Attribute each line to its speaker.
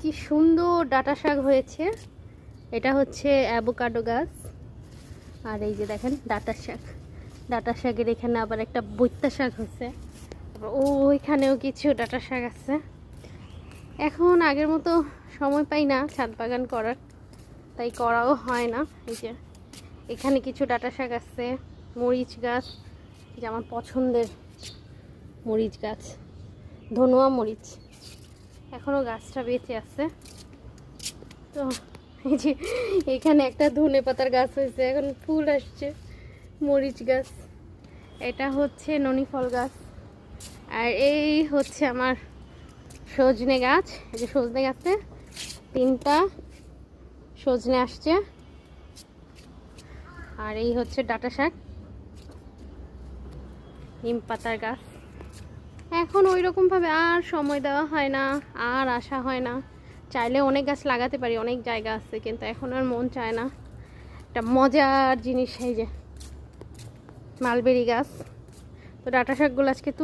Speaker 1: কি সুন্দর ডাঁটা শাক হয়েছে। এটা হচ্ছে অ্যাভোকাডো গাছ। আর এই যে দেখেন ডাঁটা শাক, ডাঁটা শাকের এখানে আবার একটা বৈত্যা শাক হচ্ছে। ওইখানেও কিছু ডাঁটা শাক আছে। এখন আগের মতো সময় পাই না ছাদ বাগান করার, তাই করাও হয় না। এই যে এখানে কিছু ডাঁটা শাক আছে, মরিচ গাছ, যে আমার পছন্দের মরিচ গাছ, ধনুয়া মরিচ, এখনও গাছটা বেঁচে আছে। তো এই যে এখানে একটা ধনে পাতার গাছ হয়েছে, এখন ফুল আসছে, মরিচ গাছ। এটা হচ্ছে ননি ফল গাছ। আর এই হচ্ছে আমার সজনে গাছ। এই যে সজনে গাছে 3টা সজনে আসছে। আর এই হচ্ছে ডাঁটা শাক, নিম পাতার গাছ। এখন ওই রকমভাবে আর সময় দেওয়া হয় না, আর আসা হয় না। চাইলে অনেক গাছ লাগাতে পারি, অনেক জায়গা আছে, কিন্তু এখন আর মন চায় না। একটা মজার জিনিস এই যে মালবেরি গাছ। তো ডাঁটা শাকগুলো আজকে তুলে